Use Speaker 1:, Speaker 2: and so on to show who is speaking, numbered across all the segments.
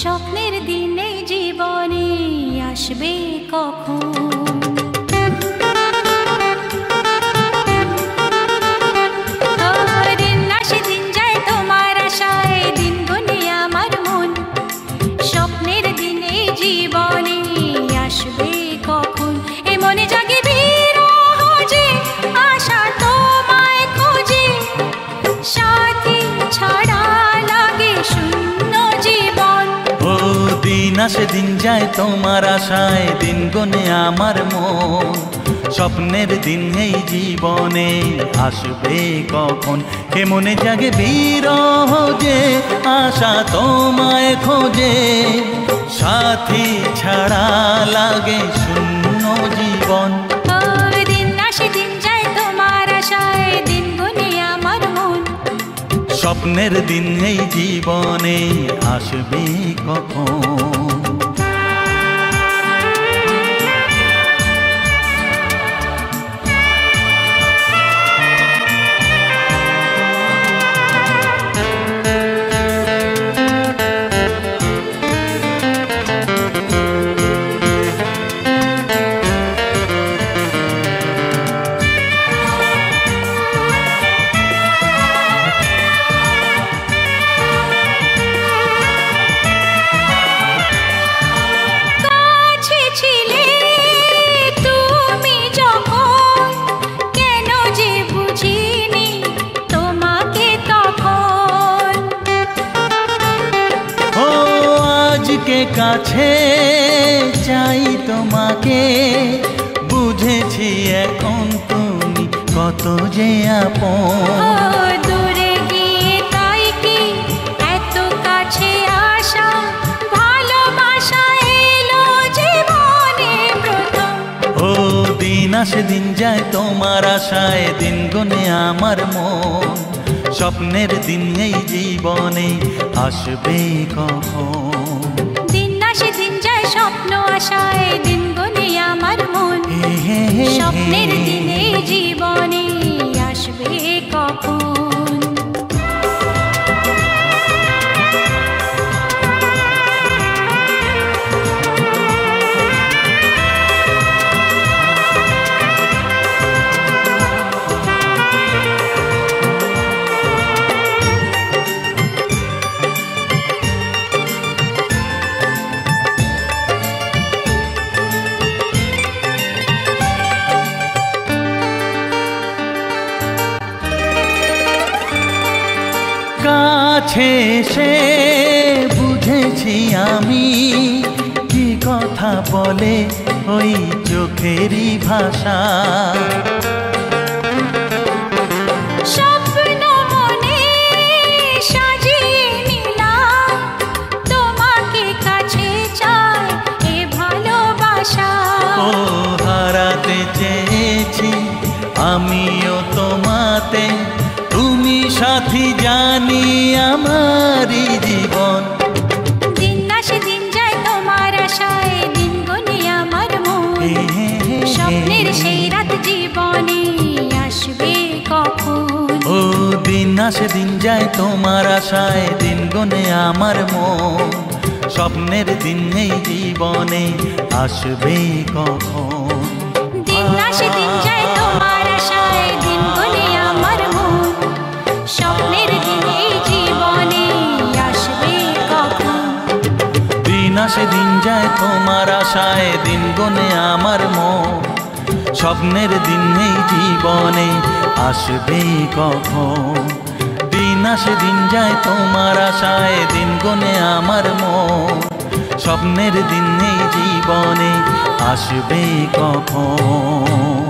Speaker 1: স্বপ্নের দিনে জীবনে আসবে কখন? দিন আসে দিন যায় তোমার আশায়, দিন গুনে আমার মন। স্বপ্নের দিনে জীবনে আসবে কখন? এ মনে জাগে বিরহ যে আশা তোমায় খোঁজে, সাথী ছাড়া লাগে শূন্য জীবন।
Speaker 2: ও দিন আসে দিন যায় তোমার আশায়, দিন গুনে আমার মন। স্বপ্নের দিন এই জীবনে আসবে কখন? কে মনে জাগে বিরহ যে আশা তোমায় খোঁজে, সাথী ছাড়া লাগে শূন্য জীবন।
Speaker 1: দিন আসে দিন যায় তোমার আশায়, দিন গুনে আমার মন।
Speaker 2: স্বপ্নের দিন এই জীবনে আসবে কখন? কাছে চাই তোমাকে, বুঝেছি এখন তুমি কত যে আপন।
Speaker 1: দূরে গিয়ে তাই কি এত কাছে আসা, ভালোবাসা এলো জীবনে প্রথম।
Speaker 2: ও দিন আসে দিন যায় তোমার আশায়, দিন গুনে আমার মন। স্বপ্নের দিন এই জীবনে আসবে কখন?
Speaker 1: দিন যায় স্বপ্ন আশায়, দিন গুনে আমার মন। স্বপ্নের দিনে জীবনে আসবে কখন?
Speaker 2: কাছে এসে বুঝেছি আমি কি কথা বলে ওই চোখেরই ভাষা।
Speaker 1: স্বপ্ন মনে সাজিয়ে নিলাম, তোমাকে কাছে চাই এ ভালোবাসা।
Speaker 2: ও হারাতে চেয়েছি আমিও তোমাতে, তুমি সাথী জানি আমারই জীবন।
Speaker 1: দিন আসে দিন যায় তোমার আশায়, দিন গুনে আমার মন। স্বপ্নের সেই রাত জীবনে আসবে কখন?
Speaker 2: ও দিন আসে দিন যায় তোমার আশায়, দিন গুনে আমার মন। স্বপ্নের দিন এই জীবনে আসবে কখন?
Speaker 1: দিন আসে দিন যায় তোমার আশায়, দিন গুনে আমার মন। স্বপ্নের দিন এই জীবনে আসবে কখন?
Speaker 2: দিন আসে দিন যায় তোমার আশায়, দিন গুনে আমার মন। স্বপ্নের দিন এই জীবনে আসবে কখন? দিন আসে দিন যায় তোমার আশায়, দিন গুনে আমার মন। স্বপ্নের দিন এই জীবনে আসবে কখন?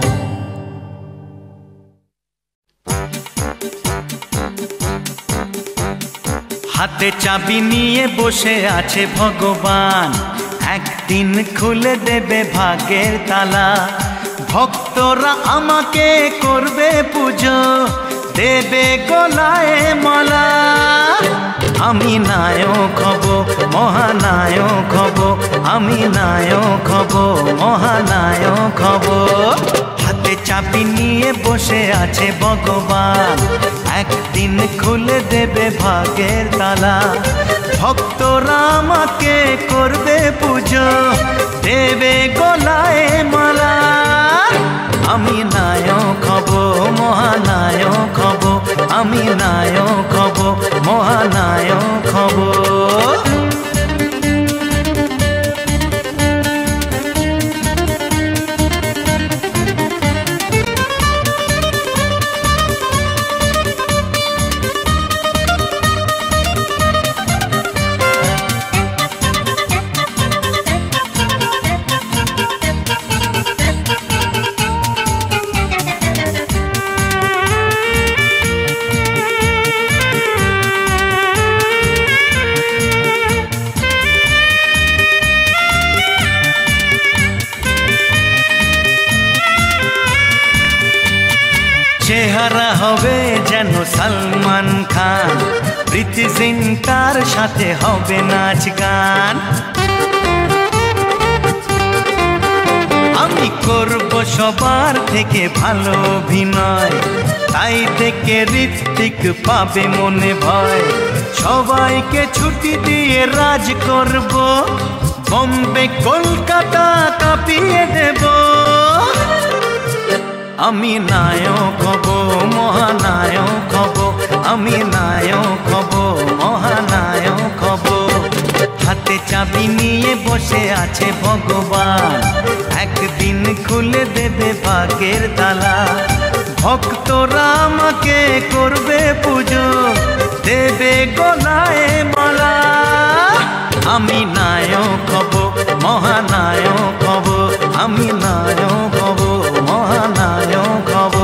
Speaker 2: হাতে চাবি নিয়ে বসে আছে ভগবান, একদিন খুলে দেবে ভাগ্যের তালা। ভক্তরা আমাকে করবে পুজো, দেবে গলায় মালা। আমি নায়ক হব, মহানায়ক হব, আমি নায়ক হব, মহানায়ক হব। হাতে চাবি নিয়ে বসে আছে ভগবান, একদিন খুলে দেবে ভাগ্যের তালা। ভক্তরা আমাকে করবে পুজো, দেবে গলায় মালা। আমি নায়ক হব, মহানায়ক হব, আমি নায়ক হব, মহানায়ক হব। চেহারা হবে যেন সালমান খান, প্রীতি জিন্টার সাথে হবে নাচ গান। আমি করব সবার থেকে ভালো অভিনয়, তাই থেকে ঋত্বিক পাবে মনে ভয়। সবাইকে ছুটি দিয়ে রাজ করব, বম্বে কলকাতা কাঁপিয়ে দেব। আমি নায়ক হব, মহানায়ক হব, আমি নায়ক হব, মহানায়ক হব। হাতে চাবি নিয়ে বসে আছে ভগবান, একদিন খুলে দেবে ভাগ্যের তালা। ভক্তরা আমাকে করবে পুজো, দেবে গলায় মালা। আমি নায়ক হব, মহানায়ক হব, আমি নায়ক হব, মহানায়ক হব।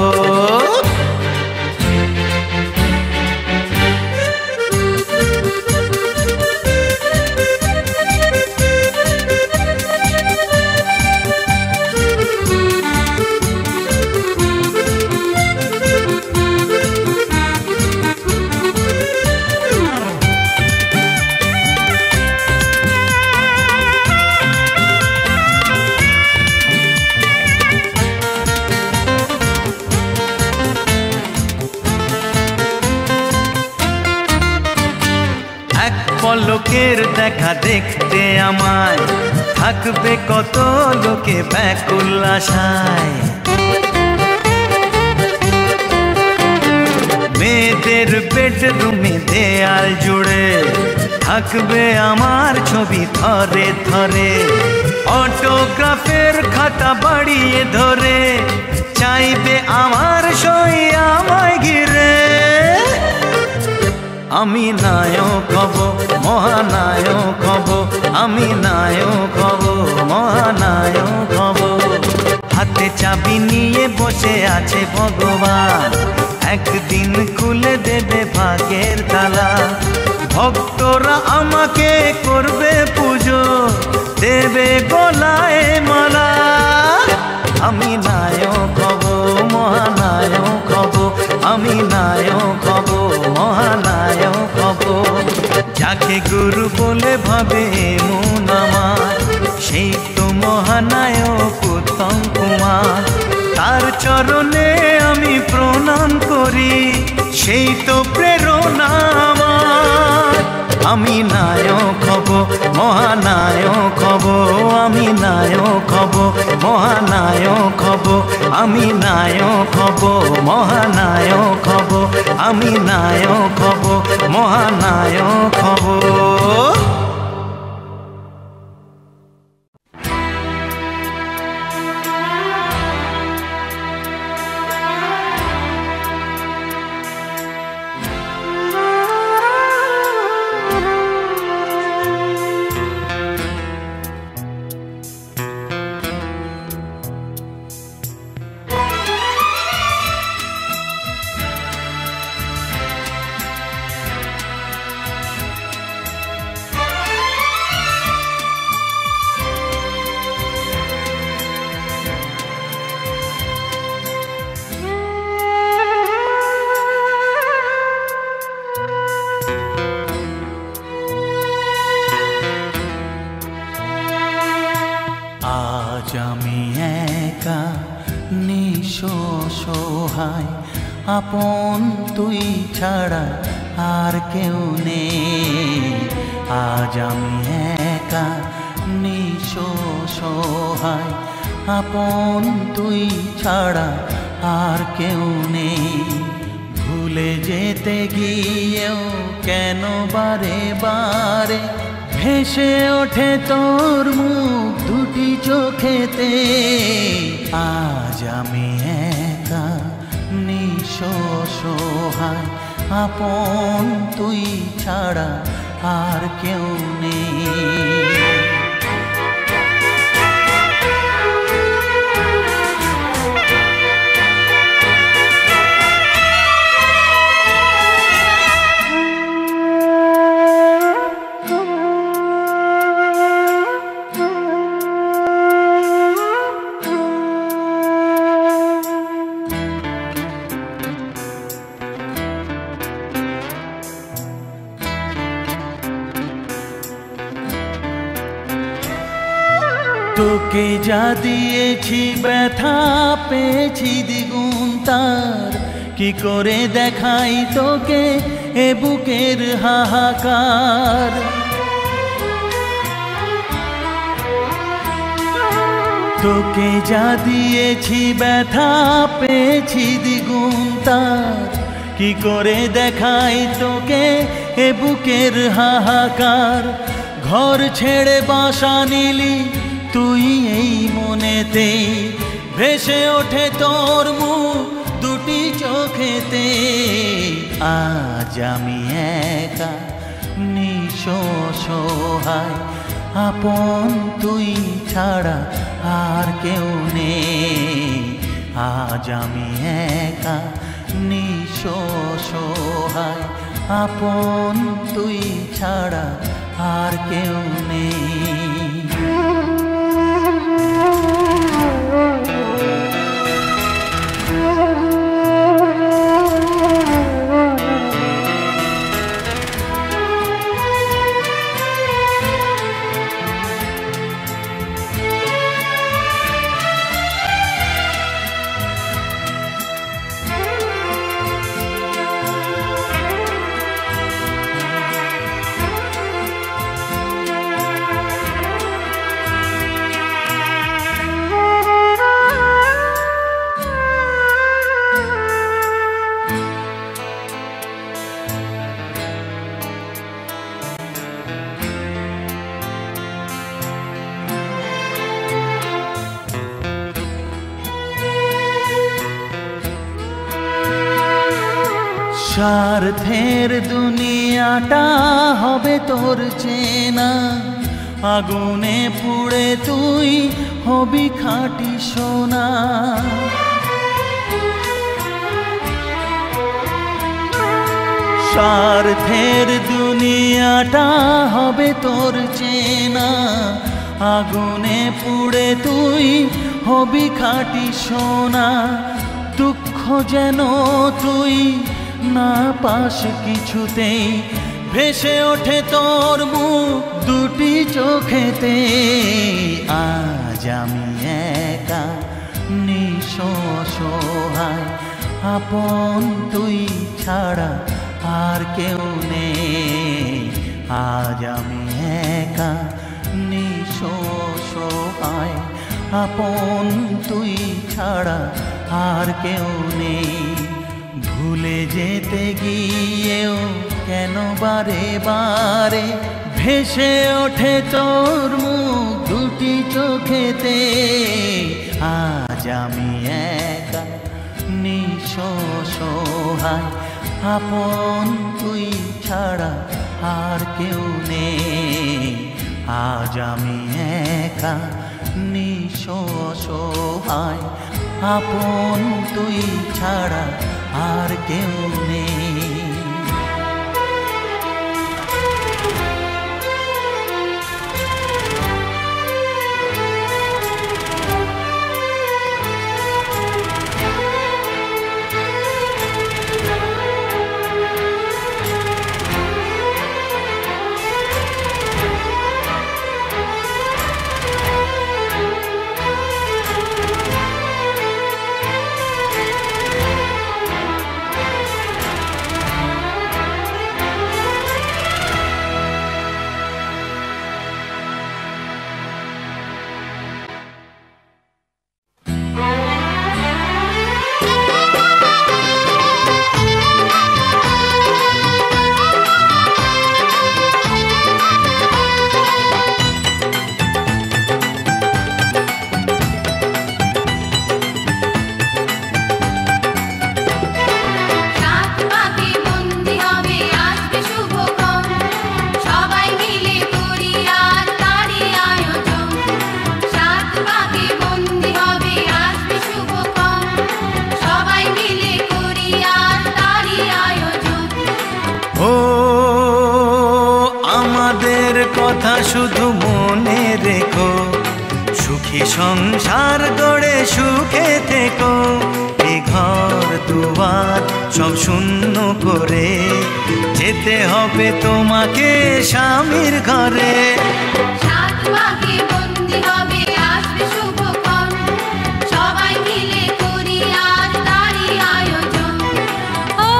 Speaker 2: পলকের দেখা দেখতে আমায় থাকবে কত লোকে ব্যাকুল আশায়। মেয়েদের বেডরুমে দেয়াল জুড়ে থাকবে আমার ছবি ধরে ধরে। অটোগ্রাফের খাতা বাড়িয়ে ধরে চাইবে আমার সই আমায় ঘিরে। আমি নায়ক হব, মহানায়ক হব, আমি নায়ক হব, মহানায়ক হব। হাতে চাবি নিয়ে বসে আছে ভগবান, একদিন খুলে দেবে ভাগ্যের তালা। ভক্তরা আমাকে করবে পুজো, দেবে গলায় মালা। আমি নায়ক হব, মহানায়ক হব, আমি নায়ক হব, মহানায়ক হব। যাকে গুরু বলে ভাবে মন আমার, সেই তো মহানায়ক উত্তম কুমার। তার চরণে আমি প্রণাম করি, সেই তো প্রেরণা আমার। আমি নায়ক হব, মহানায়ক হব, আমি নায়ক হব, মহানায়ক হব, আমি নায়ক হব, মহানায়ক হব, আমি নায়ক হব, মহানায়ক হব। আপন তুই ছাড়া আর কেউ নেই। আজ আমি একা নিঃস্ব সহায়, আপন তুই ছাড়া আর কেউ নেই। ভুলে যেতে গিয়েও কেন বারে বারে ভেসে ওঠে তোর মুখ দুটি চোখেতে। আজ আমি একা নিঃস্ব সহায়, আপন তুই ছাড়া আর কেউ নেই। তোকে যা দিয়েছি ব্যথা পেয়েছি দ্বিগুণ তার, কি করে দেখাই তোকে এ বুকের হাহাকার। তোকে যা দিয়েছি ব্যথা পেয়েছি দ্বিগুণ তার, কি করে দেখাই তোকে এ বুকের হাহাকার। ঘর ছেড়ে বাসা নিলি তুই এই মনেতে, ভেসে ওঠে তোর মুখ দুটি চোখেতে। আজ আমি একা নিঃস্ব সহায়, আপন তুই ছাড়া আর কেউ নেই। আজ আমি একা নিঃস্ব সহায়, আপন তুই ছাড়া আর কেউ নেই। স্বার্থের দুনিয়াটা হবে তোর চেনা, আগুনে পুড়ে তুই হবি খাঁটি সোনা। স্বার্থের দুনিয়াটা হবে তোর চেনা, আগুনে পুড়ে তুই হবি খাঁটি সোনা। দুঃখ যেন তুই না পাস কিছুতেই, ভেসে ওঠে তোর মুখ দুটি চোখেতে। আজ আমি একা নিঃস্ব সহায়, আপন তুই ছাড়া আর কেউ নেই। আজ আমি একা নিঃস্ব সহায়, আপন তুই ছাড়া আর কেউ নেই। ভুলে যেতে গিয়েও কেন বারে বারে ভেসে ওঠে তোর মুখ দুটি চোখেতে। আজ আমি একা নিঃস্ব সহায়, আপন তুই ছাড়া আর কেউ নেই। আজ আমি একা নিঃস্ব সহায়, আপন তুই ছাড়া আর কেউ নেই। কথা শুধু মনে রেখো, সুখী সংসার গড়ে সুখে থেকো। এ ঘর দুয়ার সব শূন্য করে যেতে হবে তোমাকে স্বামীর ঘরে।
Speaker 1: সাত পাকে বন্দি হবে আসবে শুভক্ষণ, সবাই মিলে করি আজ তারই আয়োজন। ও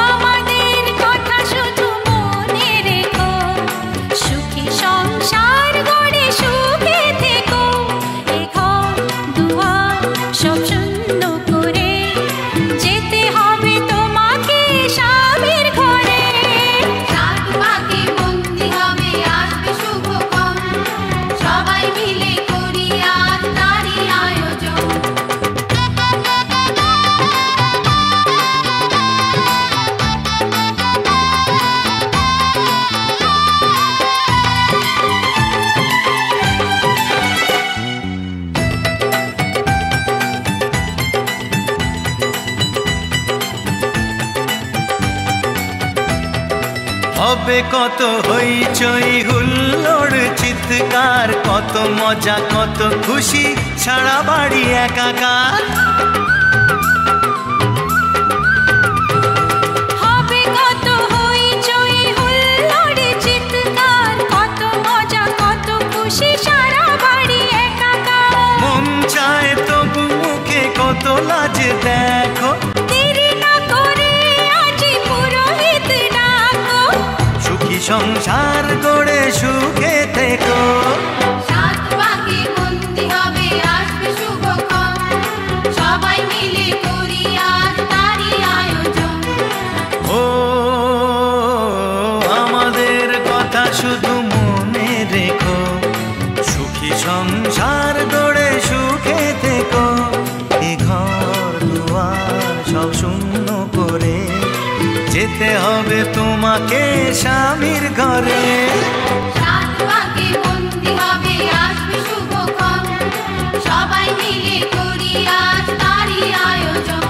Speaker 1: আমাদের কথা শুধু মনে রেখো, সুখী সংসার গড়ে সুখে থেকো। এ ঘর দুয়ার সব শূন্য করে যেতে হবে তোমাকে স্বামীর ঘরে। সাত পাকে বন্দি হবে আসবে শুভক্ষণ, সবাই মিলে করি আজ তারই আয়োজন।
Speaker 2: হবে কত হইচই হুল্লোড় চিৎকার, কত মজা কত খুশি সারা বাড়ি একাকার।
Speaker 1: হবে কত হইচই হুল্লোড় চিৎকার, কত মজা কত খুশি সারা বাড়ি একাকার।
Speaker 2: মন চায় তবু মুখে কত লাজ দেখো,
Speaker 1: দেরি না করে আজই পুরোহিত ডাকো।
Speaker 2: সুখী সংসার গড়ে সুখে থেকো।
Speaker 1: সাত পাকে বন্দি হবে আসবে শুভক্ষণ, সবাই মিলে করি আজ তারই আয়োজন।
Speaker 2: ও আমাদের কথা শুধু মনে রেখো, সুখী সংসার গড়ে সুখে থেকো। এ ঘর দুয়ার সব শূন্য করে যেতে হবে তোমাকে স্বামীর ঘরে।
Speaker 1: সাত পাকে বন্দি হবে আসবে শুভক্ষণ, সবাই মিলে করি আজ তারই আয়োজন।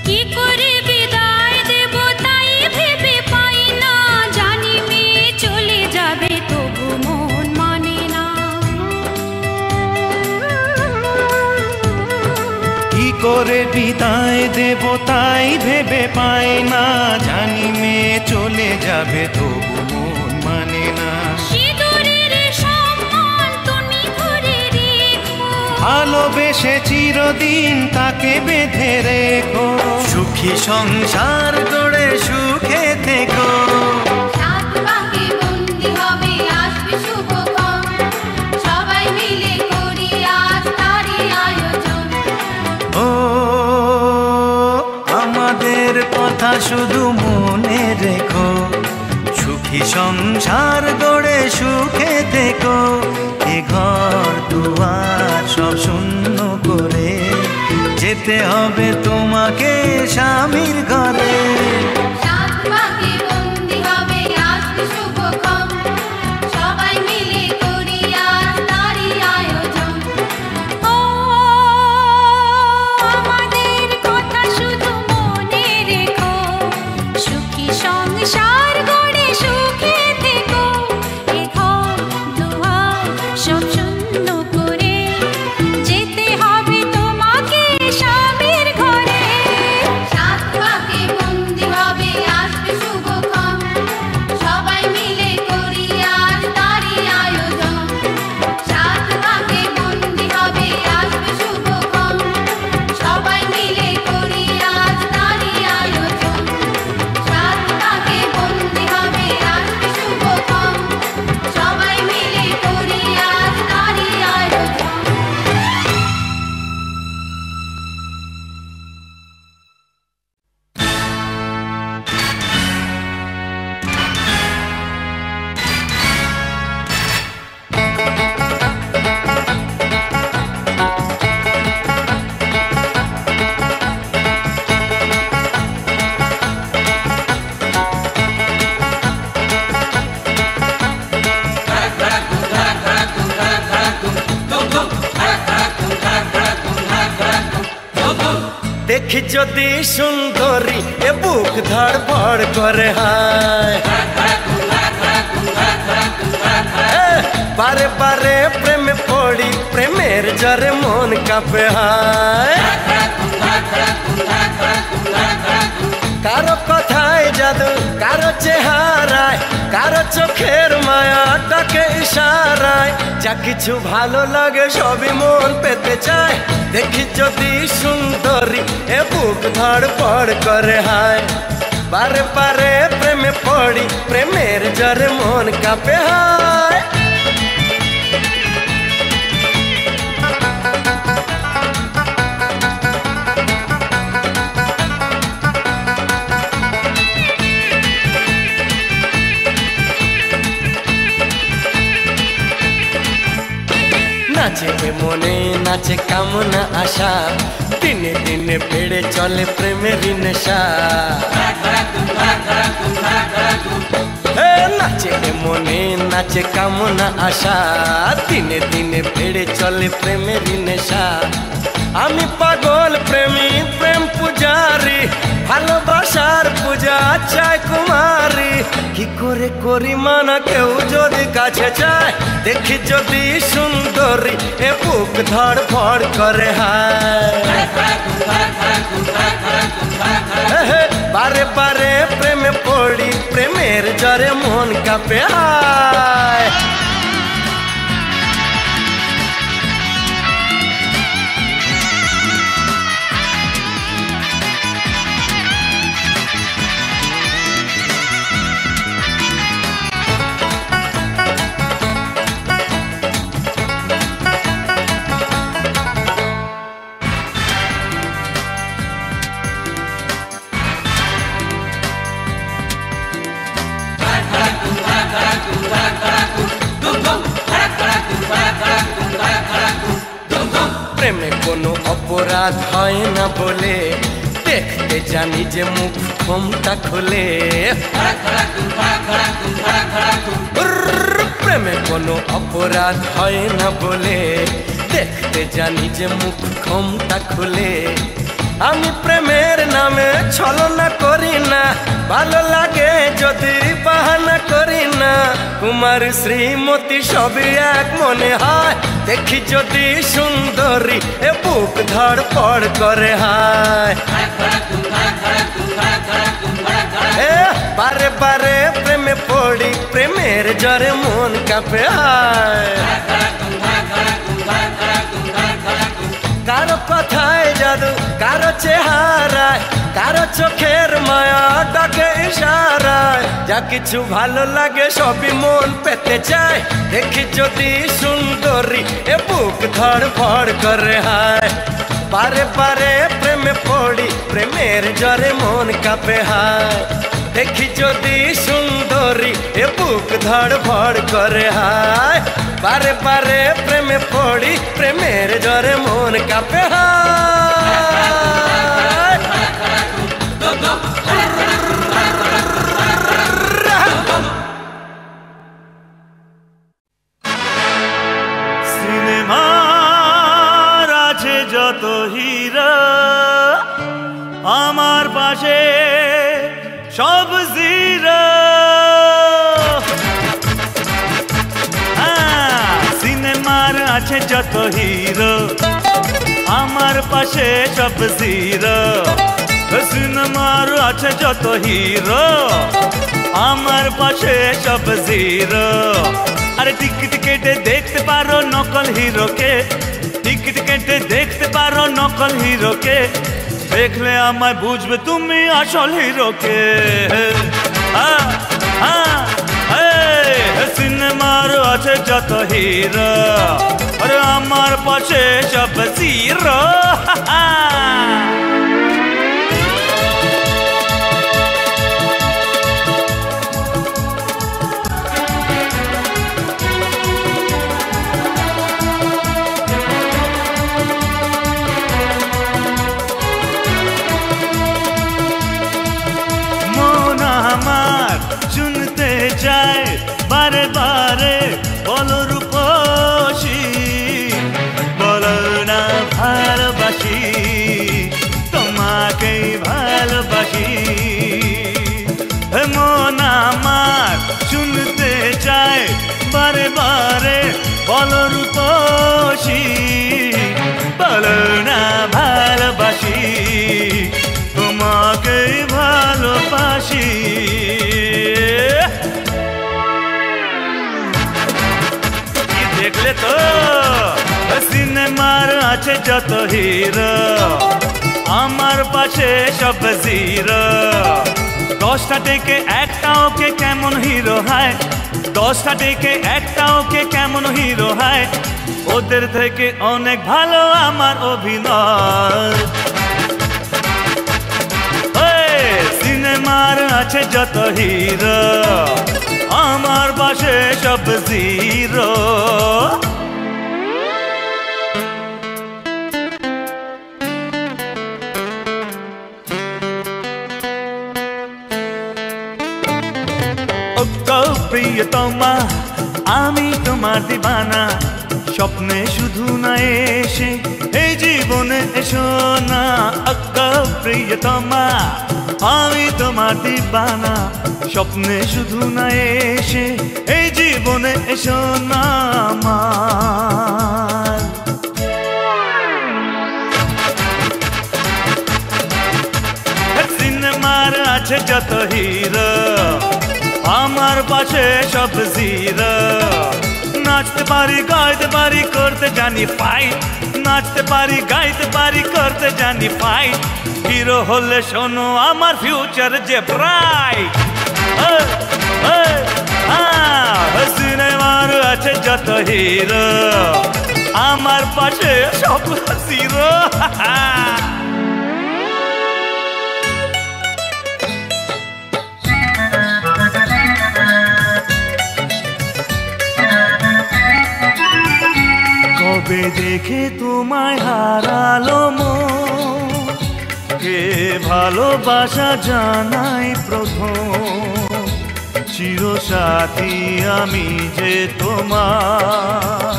Speaker 1: কি করে বিদায় দেব তাই ভেবে পাই না, জানি মেয়ে চলে যাবে তবু মন মানে না।
Speaker 2: কি করে বিদায় দেব তাই ভেবে পাই না, জানি মেয়ে চলে যাবে তবু মন মানে না।
Speaker 1: সিঁদুরের সম্মান তুমি ধরে রেখো,
Speaker 2: ভালোবেসে চিরদিন তাকে বেঁধে রেখো। সুখী সংসার গড়ে সুখে থেকো।
Speaker 1: সাত পাকে বন্দি হবে আসবে শুভক্ষণ, সবাই মিলে করি আজ তারই আয়োজন।
Speaker 2: ও আমাদের কথা শুধু মনে রেখো, সুখী সংসার গড়ে সুখে থেকো। এ ঘর দুয়ার সব শূন্য করে যেতে হবে তোমাকে স্বামীর ঘরে।
Speaker 1: সাত পাকে বন্দি হবে আসবে শুভক্ষণ, সবাই মিলে করি আজ তারই আয়োজন। ও আমাদের কথা শুধু মনে রেখো, সুখী সংসার গড়ে সুখে থেকো। এ ঘর দুয়ার সব শূন্য করে যেতে হবে তোমাকে স্বামীর ঘরে। সাত পাকে বন্দি হবে
Speaker 3: দেখি যদি সুন্দরী এ বুক ধড়ফড় করে হায় বারে বারে প্রেমে পড়ি প্রেমের জরে মন কাঁপে হায় কারো কথায় জাদু কারো চেহারায় কারো চোখের মায়া ডাকে ইশারায় যা কিছু ভালো লাগে সবই মন পেতে চায় দেখি যদি সুন্দরী এ বুক ধড়ফড় করে হায় বারে বারে প্রেমে পড়ি প্রেমের জরে মন কাঁপে হায় নাচে মনে নাচে কামনা আশা দিনে দিনে বেড়ে চলে প্রেমের নেশা নাচে মনে নাচে কামনা আশা দিনে দিনে বেড়ে চলে প্রেমের নেশা আমি পাগল প্রেমী প্রেম পূজারি ভালোবাসার পূজা চাই কুমারী কি করে করি মানা কেউ যদি কাছে চায় দেখি যদি সুন্দরী এ বুক ধড়ফড় করে হায় বারে বারে প্রেমে পড়ি প্রেমের জরে মন কাঁপে হায় প্রেমে কোনো অপরাধ হয় না বলে দেখতে জানি যে মুখ ক্ষমতা খোলে প্রেমে কোনো অপরাধ হয় না বলে দেখতে জানি যে মুখ ক্ষমতা খোলে আমি প্রেমের নামে ছলনা করি না ভালো লাগে যদি বাহানা করি না কুমার শ্রীমতী সবই এক মনে হয় দেখি যদি সুন্দরী এ বুক ধড়ফড় করে হায় বারে বারে প্রেমে পড়ি প্রেমের জরে মন কাঁপে হায় কারো কথায় জাদু কারো চেহারায় কারো চোখের মায়া ডাকে ইশারায় যা কিছু ভালো লাগে সবই মন পেতে চায় দেখি যদি সুন্দরী এ বুক ধড়ফড় করে হায় বারে বারে প্রেমে পড়ি প্রেমের জরে মন কাঁপে হায় দেখি যদি সুন্দরী এ বুক ধড়ফড় করে হায় বারে বারে প্রেমে পড়ি প্রেমের জরে মন কাঁপে হায়
Speaker 2: সিনেমার আছে যত হিরো আমার পাশে সব জিরো সিনেমার আছে যত হিরো আমার পাশে সব জিরো সিনেমার আছে যত হিরো আমার পাশে সব জিরো আরে টিকিট কেটে দেখতে পারো নকল হিরোকে টিকিট কেটে দেখতে পারো নকল হিরোকে দেখলে আমায় বুঝবে তুমি আসল হিরোকে সিনেমার আছে যত হিরো আরে আমার পাশে সব জিরো যায় বারে বারে বলো রূপসী বলো না ভালোবাসি তোমার বলো রূপসী, বলো না ভালোবাসি, তোমাকেই ভালোবাসি। কি দেখলে তো সিনেমার আছে যত হিরো, আমার পাশে সব জিরো। 10টা থেকে একটা ওকে কেমন হিরো হয়, 10টা থেকে একটা ওকে কেমন হিরো হয়, ওদের থেকে অনেক ভালো আমার অভিনয়। সিনেমার আছে যত হিরো, আমার পাশে সব জিরো। প্রিয়তমা আমি তোমার দিবানা, স্বপ্নে শুধু না এসে এই জীবনে এসো না। প্রিয়তমা আমি তোমার দিবানা, স্বপ্নে শুধু না এসে এই জীবনে এসো না আমার। সিনেমার আছে যত হিরো, আমার পাশে সব জিরো। নাচতে পারি গাইতে পারি করতে জানি ফাইট, নাচতে পারি গাইতে পারি করতে জানি ফাইট। হিরো হলে শোনো আমার ফিউচার যে ব্রাইট। সিনেমার আছে যত হিরো, আমার পাশে সব জিরো। কবে দেখে তোমায় হারালো মন, কে ভালোবাসা জানাই প্রথম। চিরসাথী আমি যে তোমার,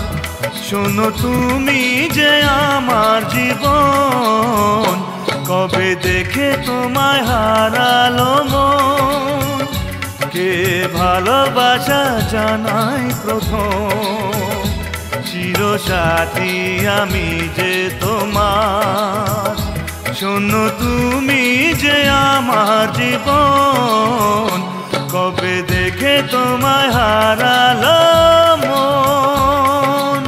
Speaker 2: শোনো তুমি যে আমার জীবন। কবে দেখে তোমায় হারালো মন, কে ভালোবাসা জানাই প্রথম। চিরসাথী আমি যে তোমার, শোনো তুমি যে আমার জীবন। কবে দেখে তোমায় হারালো মন।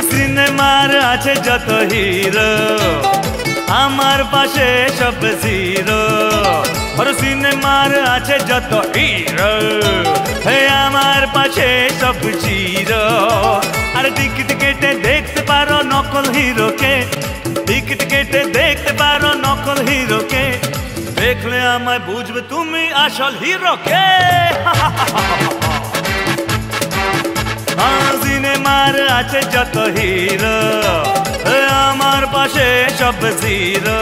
Speaker 2: সিনেমার আছে যত হিরো, আমার পাশে সব জিরো। সিনেমার আছে যত হিরো, আমার পাশে সব জিরো। আর টিকিট কেটে দেখতে পারো নকল হিরোকে, টিকিট কেটে দেখতে পারো নকল হিরোকে। দেখলে আমায় বুঝবে তুমি আসল হিরোকে। সিনেমার আছে যত হিরো, আমার পাশে সব জিরো।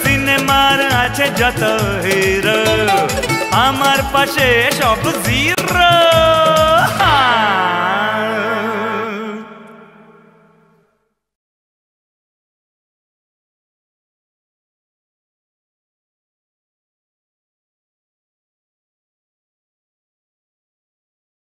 Speaker 2: সিনেমার আছে যত হিরো, আমার পাশে সব জিরো।